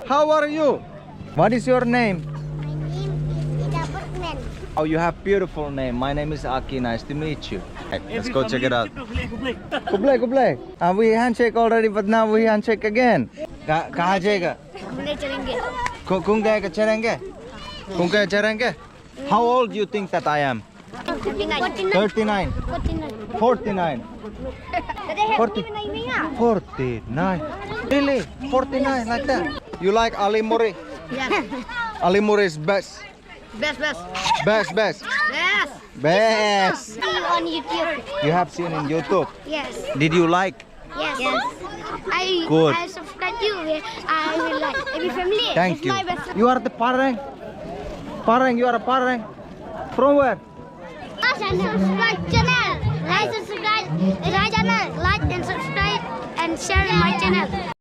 How are you? What is your name? My name is Ida Bergman. Oh, you have beautiful name. My name is Aki. Nice to meet you. Let's go check it out. Kublai. We handshake already, but now we handshake again. कहाँ जाएगा? हमने चलेंगे. कौन गएगा चलेंगे? कौन गए चलेंगे? How old do you think that I am? 49. 39. 49. 49. 49. Really? 49 like that? You like Ali Murray? Yes. Ali Murray is best. Best. Best. Best. Best. See you on YouTube. You have seen in YouTube. Yes. Did you like? Yes. Good. I subscribe you. I will like every family. Thank It's you. my best. You are the parang. Parang, you are a parang. From where? Subscribe channel. Like and subscribe. Like and subscribe and share my channel.